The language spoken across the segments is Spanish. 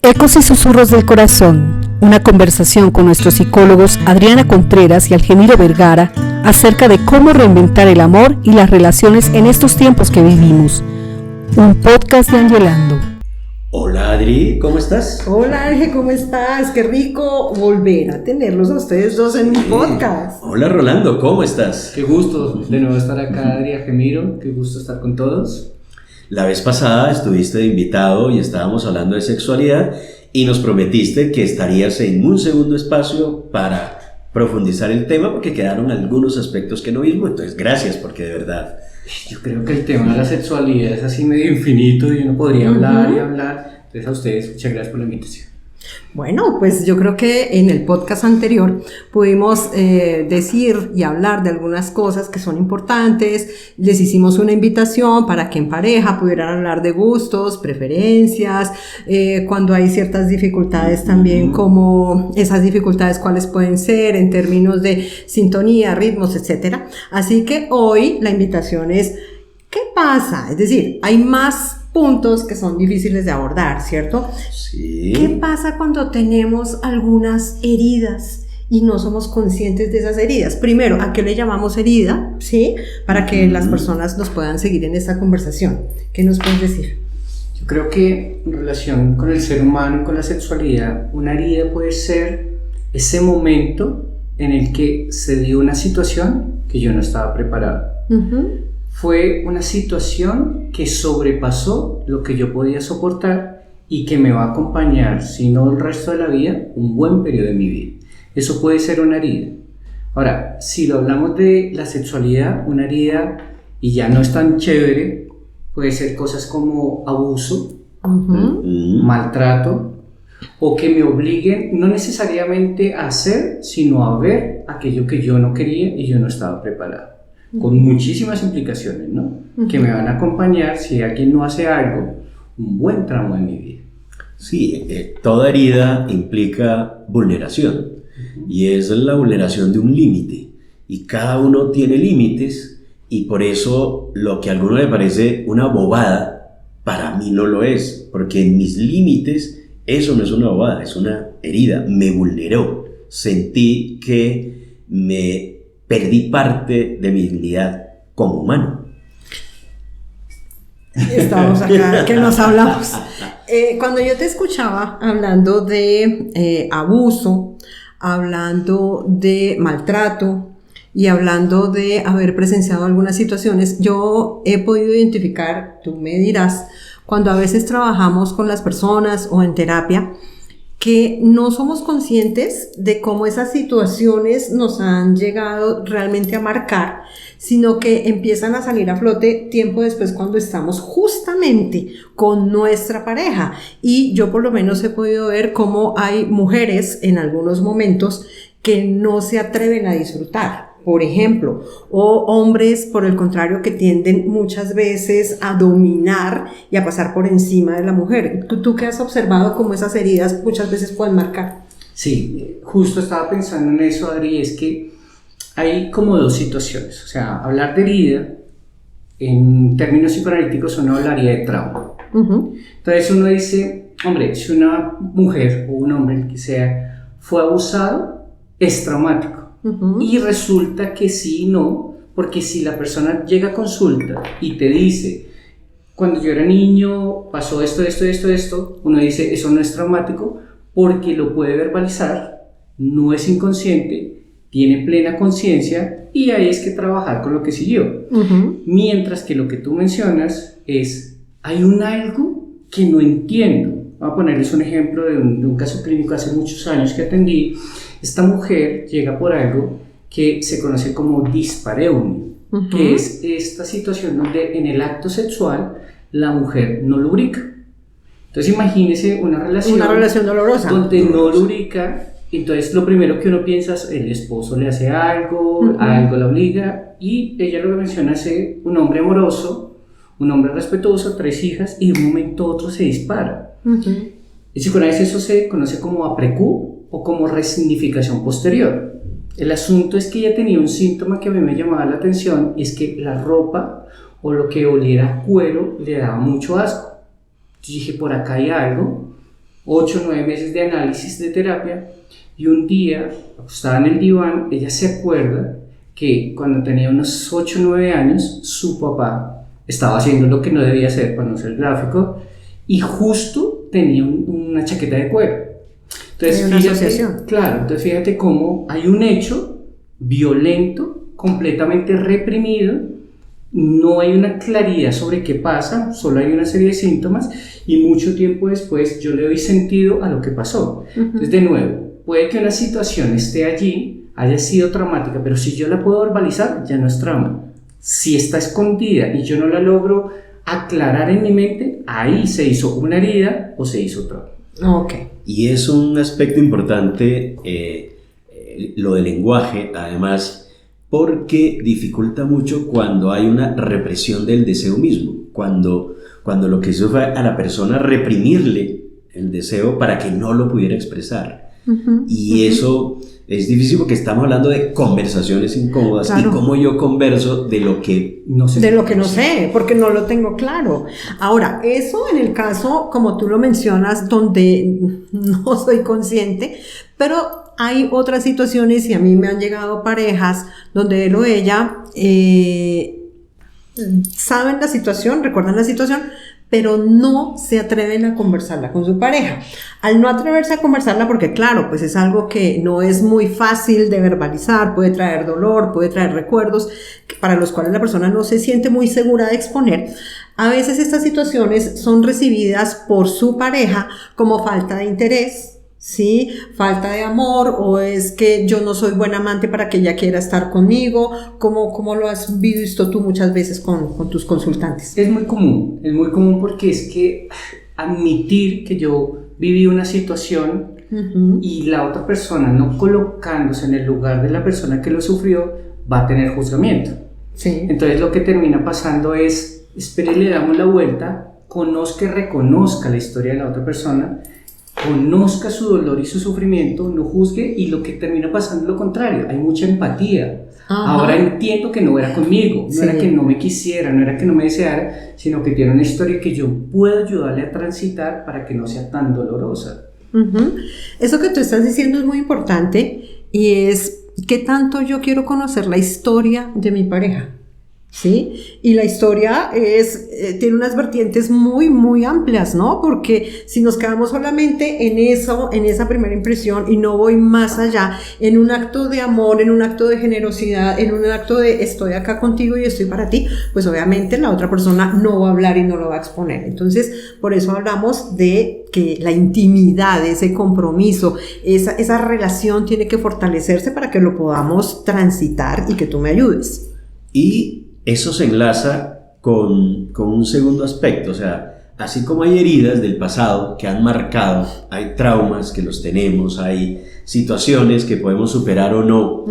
Ecos y susurros del corazón, una conversación con nuestros psicólogos Adriana Contreras y Algemiro Vergara acerca de cómo reinventar el amor y las relaciones en estos tiempos que vivimos. Un podcast de Angelando. Hola Adri, ¿cómo estás? Hola Ángel, ¿cómo estás? Qué rico volver a tenerlos a ustedes dos en mi podcast. Hola Rolando, ¿cómo estás? Qué gusto de nuevo estar acá, Adri, Algemiro, qué gusto estar con todos. La vez pasada estuviste de invitado y estábamos hablando de sexualidad y nos prometiste que estarías en un segundo espacio para profundizar el tema porque quedaron algunos aspectos que no vimos, entonces gracias porque de verdad... Yo creo que el tema de la sexualidad es así medio infinito y uno podría hablar y hablar, entonces a ustedes muchas gracias por la invitación. Bueno, pues yo creo que en el podcast anterior pudimos decir y hablar de algunas cosas que son importantes. Les hicimos una invitación para que en pareja pudieran hablar de gustos, preferencias, cuando hay ciertas dificultades también, como esas dificultades cuáles pueden ser en términos de sintonía, ritmos, etcétera. Así que hoy la invitación es, ¿qué pasa? Es decir, hay más puntos que son difíciles de abordar, ¿cierto? Sí. ¿Qué pasa cuando tenemos algunas heridas y no somos conscientes de esas heridas? Primero, ¿a qué le llamamos herida? ¿Sí? Para que las personas nos puedan seguir en esta conversación. ¿Qué nos puedes decir? Yo creo que en relación con el ser humano y con la sexualidad, una herida puede ser ese momento en el que se dio una situación que yo no estaba preparado. Fue una situación que sobrepasó lo que yo podía soportar y que me va a acompañar, si no el resto de la vida, un buen periodo de mi vida. Eso puede ser una herida. Ahora, si lo hablamos de la sexualidad, una herida, y ya no es tan chévere, puede ser cosas como abuso, maltrato, o que me obliguen no necesariamente a hacer, sino a ver aquello que yo no quería y yo no estaba preparado. Con muchísimas implicaciones, ¿no? Que me van a acompañar si alguien no hace algo, un buen tramo de mi vida. Sí, toda herida implica vulneración y es la vulneración de un límite y cada uno tiene límites y por eso lo que a alguno le parece una bobada, para mí no lo es, porque en mis límites eso no es una bobada, es una herida, me vulneró, sentí que me perdí parte de mi dignidad como humano. Estamos acá, que nos hablamos. Cuando yo te escuchaba hablando de abuso, hablando de maltrato y hablando de haber presenciado algunas situaciones, yo he podido identificar, tú me dirás, cuando a veces trabajamos con las personas o en terapia, que no somos conscientes de cómo esas situaciones nos han llegado realmente a marcar, sino que empiezan a salir a flote tiempo después cuando estamos justamente con nuestra pareja. Y yo por lo menos he podido ver cómo hay mujeres en algunos momentos que no se atreven a disfrutar, por ejemplo, o hombres, por el contrario, que tienden muchas veces a dominar y a pasar por encima de la mujer. ¿Tú qué has observado cómo esas heridas muchas veces pueden marcar? Sí, justo estaba pensando en eso, Adri, es que hay como dos situaciones. O sea, hablar de herida, en términos psicoanalíticos, uno hablaría de trauma. Entonces uno dice, hombre, si una mujer o un hombre, el que sea, fue abusado, es traumático. Y resulta que sí y no, porque si la persona llega a consulta y te dice, cuando yo era niño pasó esto, uno dice, eso no es traumático porque lo puede verbalizar, no es inconsciente, tiene plena conciencia y ahí es que trabajar con lo que siguió. Mientras que lo que tú mencionas es, hay un algo que no entiendo. Voy a ponerles un ejemplo de un caso clínico hace muchos años que atendí. Esta mujer llega por algo que se conoce como dispareunia, que es esta situación donde en el acto sexual la mujer no lubrica. Entonces imagínese una relación dolorosa donde no lubrica. Entonces lo primero que uno piensa es el esposo le hace algo, algo la obliga, y ella lo que menciona es un hombre amoroso, un hombre respetuoso, 3 hijas, y de un momento a otro se dispara. Y si con eso se conoce como aprecú o como resignificación posterior. El asunto es que ella tenía un síntoma que a mí me llamaba la atención, y es que la ropa o lo que oliera a cuero le daba mucho asco. Yo dije, por acá hay algo 8 o 9 meses de análisis de terapia, y un día, acostada en el diván, ella se acuerda que cuando tenía unos 8 o 9 años, su papá estaba haciendo lo que no debía hacer, para no ser gráfico, y justo tenía una chaqueta de cuero. Entonces, hay una asociación. Claro, entonces fíjate cómo hay un hecho violento, completamente reprimido, no hay una claridad sobre qué pasa, solo hay una serie de síntomas, y mucho tiempo después yo le doy sentido a lo que pasó. Entonces, de nuevo, puede que una situación esté allí, haya sido traumática, pero si yo la puedo verbalizar, ya no es trauma. Si está escondida y yo no la logro aclarar en mi mente, ahí se hizo una herida o se hizo trauma. Ok. Y es un aspecto importante lo del lenguaje, además, porque dificulta mucho cuando hay una represión del deseo mismo, cuando lo que hizo fue a la persona reprimirle el deseo para que no lo pudiera expresar. Y eso es difícil porque estamos hablando de conversaciones incómodas, claro. Y cómo yo converso de lo que no sé. De lo que no sé, porque no lo tengo claro. Ahora, eso en el caso, como tú lo mencionas, donde no soy consciente, pero hay otras situaciones, y a mí me han llegado parejas donde él o ella saben la situación, recuerdan la situación, pero no se atreven a conversarla con su pareja. Al no atreverse a conversarla, porque claro, pues es algo que no es muy fácil de verbalizar, puede traer dolor, puede traer recuerdos para los cuales la persona no se siente muy segura de exponer. A veces estas situaciones son recibidas por su pareja como falta de interés, ¿sí? Falta de amor, o es que yo no soy buen amante para que ella quiera estar conmigo. ¿Cómo lo has visto tú muchas veces con tus consultantes? Es muy común porque es que admitir que yo viví una situación y la otra persona no colocándose en el lugar de la persona que lo sufrió va a tener juzgamiento. Sí. Entonces lo que termina pasando es, espere, le damos la vuelta, conozca y reconozca la historia de la otra persona, conozca su dolor y su sufrimiento, no juzgue, y lo que termina pasando es lo contrario, hay mucha empatía. Ajá. Ahora entiendo que no era conmigo, no era que no me quisiera, no era que no me deseara, sino que tiene una historia que yo puedo ayudarle a transitar para que no sea tan dolorosa. Eso que tú estás diciendo es muy importante, y es qué tanto yo quiero conocer la historia de mi pareja. ¿Sí? Y la historia tiene unas vertientes muy, muy amplias, ¿no? Porque si nos quedamos solamente en eso, en esa primera impresión, y no voy más allá, en un acto de amor, en un acto de generosidad, en un acto de estoy acá contigo y estoy para ti, pues obviamente la otra persona no va a hablar y no lo va a exponer. Entonces, por eso hablamos de que la intimidad, ese compromiso, esa relación tiene que fortalecerse para que lo podamos transitar y que tú me ayudes. Y eso se enlaza con un segundo aspecto, o sea, así como hay heridas del pasado que han marcado, hay traumas que los tenemos, hay situaciones que podemos superar o no,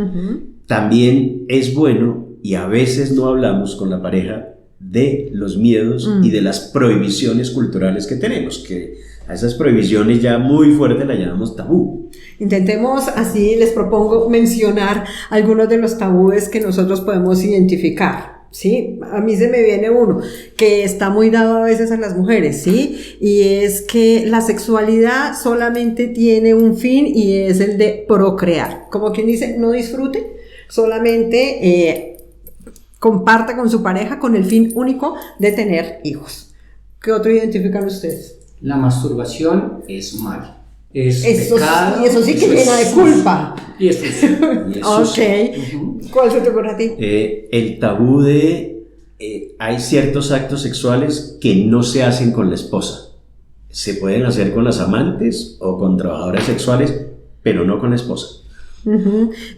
también es bueno, y a veces no hablamos con la pareja de los miedos y de las prohibiciones culturales que tenemos, que a esas prohibiciones ya muy fuertes las llamamos tabú. Intentemos, así les propongo mencionar algunos de los tabúes que nosotros podemos identificar. Sí, a mí se me viene uno que está muy dado a veces a las mujeres, ¿sí? Y es que la sexualidad solamente tiene un fin, y es el de procrear. Como quien dice, no disfrute, solamente comparta con su pareja con el fin único de tener hijos. ¿Qué otro identifican ustedes? La masturbación es mal. Es pecado, y eso sí que llena de culpa. Y eso sí. Ok. ¿Cuál se te ocurre a ti? El tabú de hay ciertos actos sexuales que no se hacen con la esposa. Se pueden hacer con las amantes o con trabajadoras sexuales, pero no con la esposa.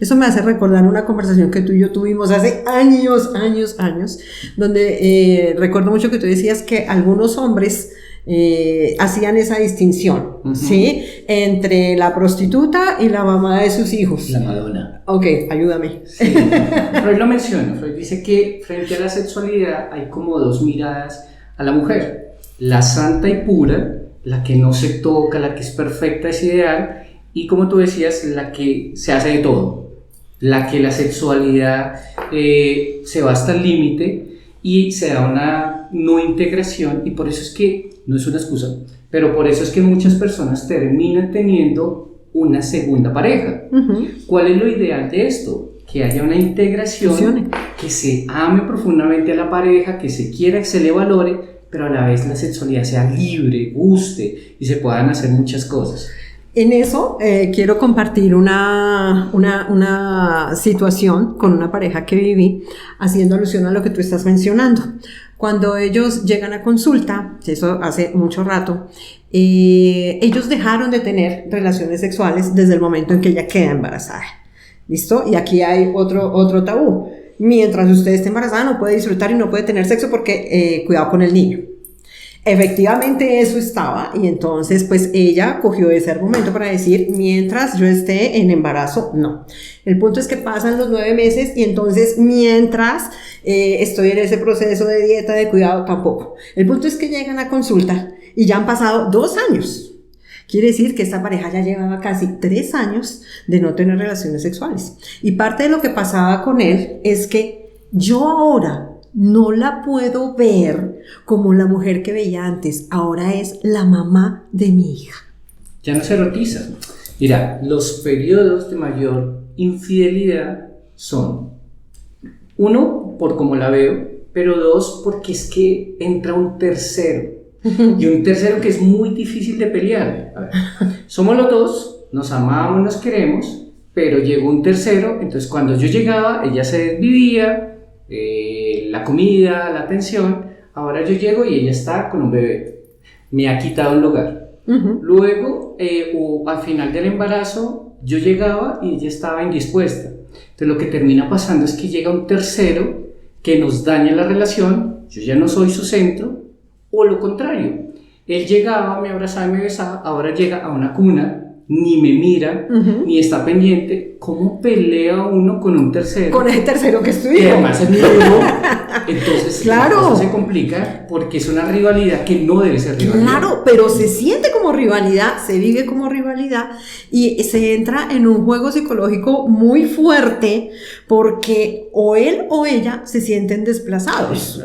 Eso me hace recordar una conversación que tú y yo tuvimos hace años, donde recuerdo mucho que tú decías que algunos hombres hacían esa distinción, ¿sí? Entre la prostituta y la mamá de sus hijos. La Madonna. Ok, ayúdame. Sí. Freud lo menciona. Freud dice que frente a la sexualidad hay como dos miradas a la mujer: la santa y pura, la que no se toca, la que es perfecta, es ideal, y como tú decías, la que se hace de todo, la que la sexualidad se va hasta el límite y se da una no integración, y por eso es que no es una excusa, Pero por eso es que muchas personas terminan teniendo una segunda pareja. ¿Cuál es lo ideal de esto? Que haya una integración, que se ame profundamente a la pareja, que se quiera, que se le valore, pero a la vez la sexualidad sea libre, guste y se puedan hacer muchas cosas. En eso quiero compartir una situación con una pareja que viví, haciendo alusión a lo que tú estás mencionando. Cuando ellos llegan a consulta, eso hace mucho rato, ellos dejaron de tener relaciones sexuales desde el momento en que ella queda embarazada. ¿Listo? Y aquí hay otro tabú. Mientras usted esté embarazada no puede disfrutar y no puede tener sexo porque cuidado con el niño. Efectivamente eso estaba, y entonces pues ella cogió ese argumento para decir, mientras yo esté en embarazo, no. El punto es que pasan los 9 meses y entonces mientras estoy en ese proceso de dieta, de cuidado, tampoco. El punto es que llegan a consulta y ya han pasado 2 años. Quiere decir que esta pareja ya llevaba casi 3 años de no tener relaciones sexuales. Y parte de lo que pasaba con él es que yo ahora no la puedo ver como la mujer que veía antes, ahora es la mamá de mi hija. Ya no se erotiza. Mira, los periodos de mayor infidelidad son, 1, por cómo la veo, pero 2, porque es que entra un tercero. Y un tercero que es muy difícil de pelear. A ver, somos los dos, nos amamos, nos queremos, pero llegó un tercero, entonces cuando yo llegaba, ella se desvivía, la comida, la atención. Ahora yo llego y ella está con un bebé, me ha quitado un lugar. Luego, al final del embarazo, yo llegaba y ella estaba indispuesta. Entonces lo que termina pasando es que llega un tercero que nos daña la relación, yo ya no soy su centro, o lo contrario, él llegaba, me abrazaba y me besaba, ahora llega a una cuna, ni me mira, ni está pendiente. ¿Cómo pelea uno con un tercero? Con ese tercero que es tu hijo. Que además es mi hijo. Entonces, claro, la cosa se complica porque es una rivalidad que no debe ser rivalidad. Claro, pero se siente como rivalidad, se vive como rivalidad y se entra en un juego psicológico muy fuerte porque o él o ella se sienten desplazados.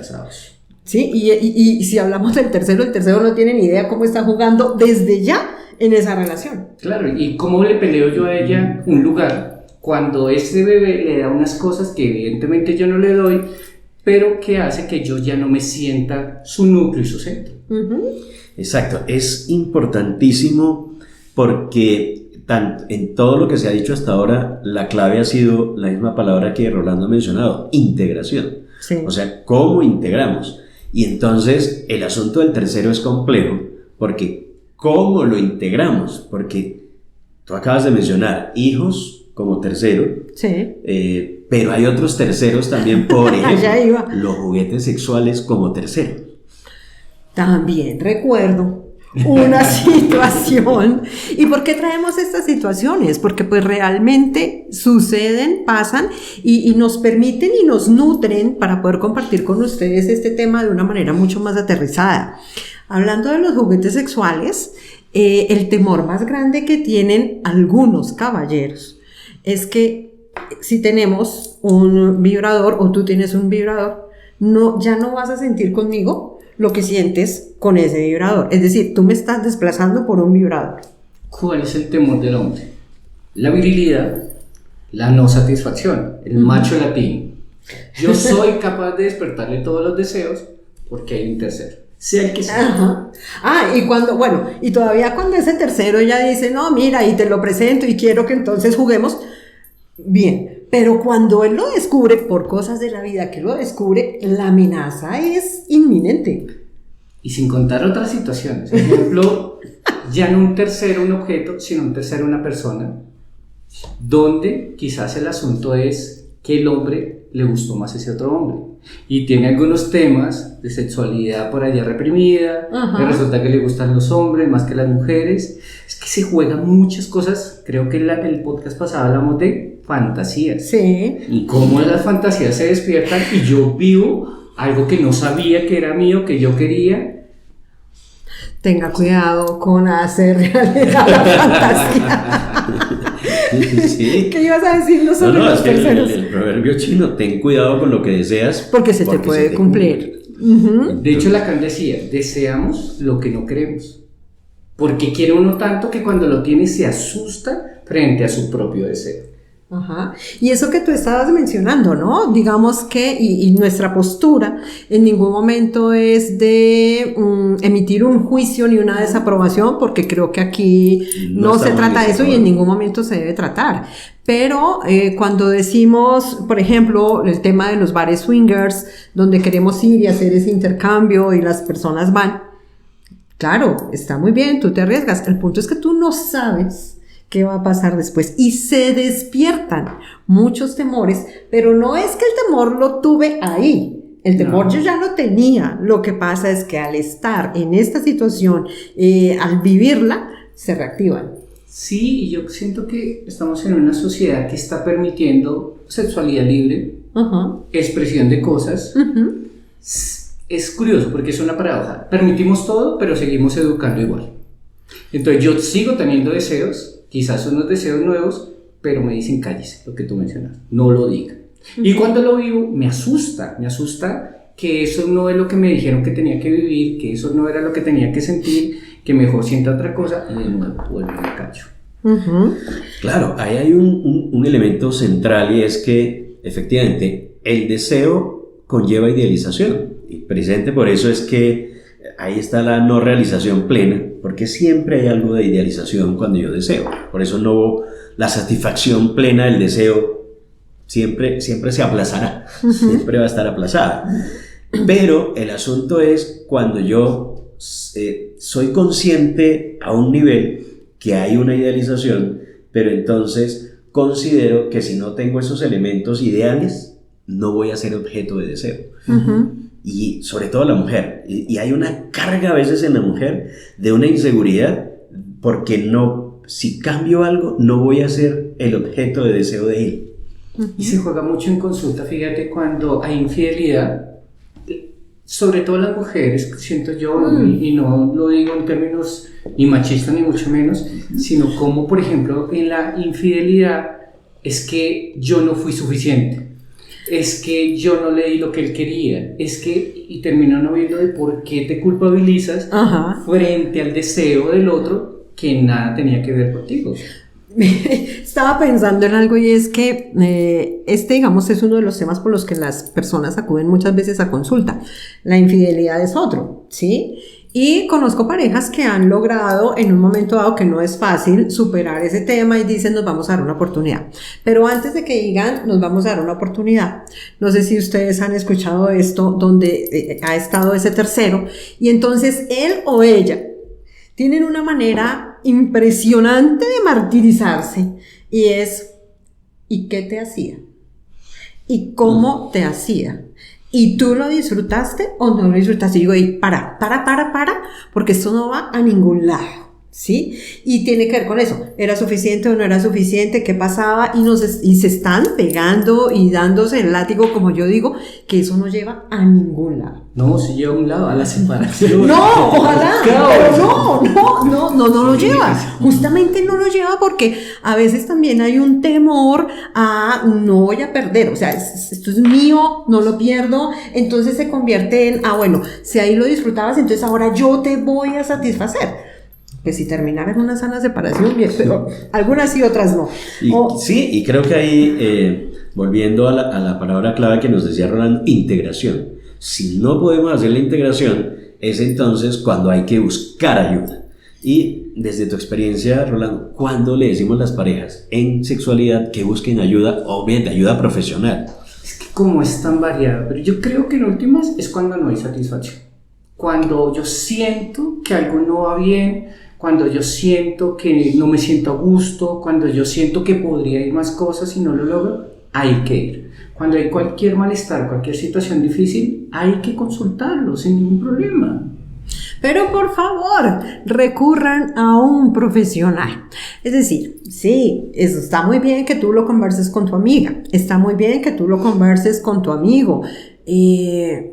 Sí, y si hablamos del tercero, el tercero no tiene ni idea cómo está jugando desde ya en esa relación. Claro, y cómo le peleo yo a ella un lugar cuando ese bebé le da unas cosas que evidentemente yo no le doy, pero que hace que yo ya no me sienta su núcleo y su centro. Exacto, es importantísimo porque en todo lo que se ha dicho hasta ahora, la clave ha sido la misma palabra que Rolando ha mencionado, integración. Sí. O sea, ¿cómo integramos? Y entonces el asunto del tercero es complejo porque ¿cómo lo integramos? Porque tú acabas de mencionar hijos como tercero, sí. Pero hay otros terceros también, por ejemplo, ya iba. Los juguetes sexuales como terceros. También recuerdo una situación. ¿Y por qué traemos estas situaciones? Porque pues realmente suceden, pasan y nos permiten y nos nutren para poder compartir con ustedes este tema de una manera mucho más aterrizada. Hablando de los juguetes sexuales, el temor más grande que tienen algunos caballeros es que si tenemos un vibrador o tú tienes un vibrador, ya no vas a sentir conmigo lo que sientes con ese vibrador. Es decir, tú me estás desplazando por un vibrador. ¿Cuál es el temor del hombre? La virilidad, la no satisfacción, el macho latino. Yo soy capaz de despertarle todos los deseos porque hay un tercero. Sea el que sea. Y todavía cuando ese tercero ya dice, no, mira, y te lo presento y quiero que entonces juguemos, bien, pero cuando él lo descubre, por cosas de la vida que lo descubre, la amenaza es inminente. Y sin contar otras situaciones, por ejemplo, ya no un tercero un objeto, sino un tercero una persona, donde quizás el asunto es que el hombre le gustó más ese otro hombre y tiene algunos temas de sexualidad por allá reprimida, y resulta que le gustan los hombres más que las mujeres. Es que se juegan muchas cosas. Creo que el podcast pasado hablamos de fantasías, sí, y cómo las fantasías se despiertan y yo vivo algo que no sabía que era mío, que yo quería. Tenga cuidado con hacer realidad la fantasía. Sí. ¿Qué ibas a decir sobre los terceros? El proverbio chino, ten cuidado con lo que deseas porque se te puede cumplir. De hecho, Lacan decía, deseamos lo que no queremos. Porque quiere uno tanto que cuando lo tiene se asusta frente a su propio deseo. Ajá. Y eso que tú estabas mencionando, ¿no? Digamos que, y nuestra postura en ningún momento es de emitir un juicio ni una desaprobación, porque creo que aquí no se trata de eso y en ningún momento se debe tratar. Pero cuando decimos, por ejemplo, el tema de los bares swingers, donde queremos ir y hacer ese intercambio y las personas van, claro, está muy bien, tú te arriesgas. El punto es que tú no sabes qué va a pasar después y se despiertan muchos temores, pero no es que el temor lo tuve ahí, el temor yo ya lo tenía, lo que pasa es que al estar en esta situación, al vivirla, se reactivan. Sí, y yo siento que estamos en una sociedad que está permitiendo sexualidad libre, expresión de cosas. Es curioso porque es una paradoja, permitimos todo pero seguimos educando igual. Entonces yo sigo teniendo deseos, quizás son los deseos nuevos, pero me dicen cállese, lo que tú mencionas, no lo diga. Y cuando lo vivo, me asusta que eso no es lo que me dijeron que tenía que vivir, que eso no era lo que tenía que sentir, que mejor sienta otra cosa, y de nuevo vuelvo y me callo. Claro, ahí hay un elemento central y es que efectivamente el deseo conlleva idealización. Y presente por eso es que ahí está la no realización plena, porque siempre hay algo de idealización cuando yo deseo. Por eso no, la satisfacción plena del deseo siempre se aplazará, siempre va a estar aplazada. Pero el asunto es cuando yo soy consciente a un nivel que hay una idealización, pero entonces considero que si no tengo esos elementos ideales, no voy a ser objeto de deseo. Y sobre todo la mujer, y hay una carga a veces en la mujer de una inseguridad porque no, si cambio algo no voy a ser el objeto de deseo de él. Y se juega mucho en consulta, fíjate, cuando hay infidelidad, sobre todo las mujeres, siento yo, y no lo digo en términos ni machistas ni mucho menos, sino como por ejemplo en la infidelidad es que yo no fui suficiente. Es que yo no le di lo que él quería, es que, y termino no viendo de por qué te culpabilizas frente al deseo del otro que nada tenía que ver contigo. Estaba pensando en algo y es que digamos, es uno de los temas por los que las personas acuden muchas veces a consulta. La infidelidad es otro, ¿sí? Y conozco parejas que han logrado en un momento dado, que no es fácil, superar ese tema y dicen nos vamos a dar una oportunidad. Pero antes de que digan nos vamos a dar una oportunidad, no sé si ustedes han escuchado esto donde ha estado ese tercero y entonces él o ella tienen una manera impresionante de martirizarse y es ¿y qué te hacía? ¿Y cómo te hacía? ¿Y tú lo disfrutaste o no lo disfrutaste? Y digo, para, porque esto no va a ningún lado, ¿sí? Y tiene que ver con eso, ¿era suficiente o no era suficiente? ¿Qué pasaba? Y se están pegando y dándose el látigo, como yo digo, que eso no lleva a ningún lado. No, se lleva a un lado, a la separación. No, ojalá, pero no lo lleva. Justamente no lo lleva porque a veces también hay un temor a no voy a perder, o sea, esto es mío, no lo pierdo, entonces se convierte en, bueno, si ahí lo disfrutabas, entonces ahora yo te voy a satisfacer. Pues si terminara en una sana separación, bien, pero algunas sí, otras no. Sí, y creo que ahí, volviendo a la palabra clave que nos decía Rolando, integración. Si no podemos hacer la integración, es entonces cuando hay que buscar ayuda. Y desde tu experiencia, Rolando, ¿cuándo le decimos a las parejas en sexualidad que busquen ayuda, obviamente ayuda profesional? Es que como es tan variado, pero yo creo que en últimas es cuando no hay satisfacción. Cuando yo siento que algo no va bien, cuando yo siento que no me siento a gusto, cuando yo siento que podría ir más cosas y no lo logro, hay que ir. Cuando hay cualquier malestar, cualquier situación difícil, hay que consultarlo sin ningún problema. Pero por favor, recurran a un profesional. Es decir, sí, eso está muy bien que tú lo converses con tu amiga, está muy bien que tú lo converses con tu amigo,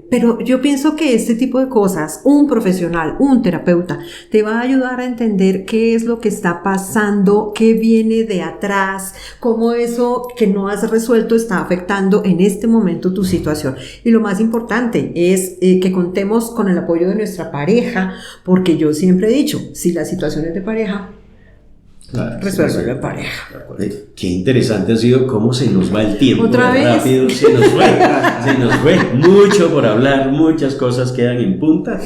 Pero yo pienso que este tipo de cosas, un profesional, un terapeuta, te va a ayudar a entender qué es lo que está pasando, qué viene de atrás, cómo eso que no has resuelto está afectando en este momento tu situación. Y lo más importante es que contemos con el apoyo de nuestra pareja, porque yo siempre he dicho, si la situación es de pareja, resuelve la pareja. Qué interesante ha sido cómo se nos va el tiempo. ¿Otra vez? Rápido se nos fue mucho por hablar, muchas cosas quedan en punta.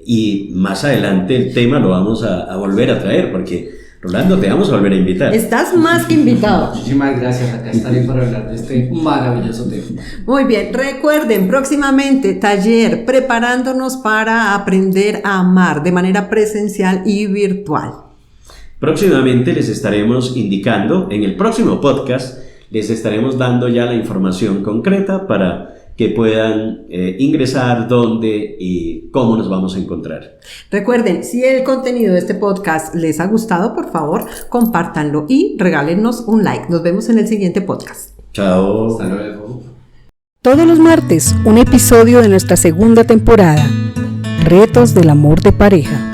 Y más adelante el tema lo vamos a volver a traer, porque Rolando, te vamos a volver a invitar. Estás más que invitado. Muchísimas gracias, acá estaré para hablar de este maravilloso tema. Muy bien, recuerden, próximamente taller preparándonos para aprender a amar de manera presencial y virtual. Próximamente les estaremos indicando, en el próximo podcast, les estaremos dando ya la información concreta para que puedan ingresar, dónde y cómo nos vamos a encontrar. Recuerden, si el contenido de este podcast les ha gustado, por favor, compártanlo y regálennos un like. Nos vemos en el siguiente podcast. Chao. Hasta luego. Todos los martes, un episodio de nuestra segunda temporada, Retos del amor de pareja.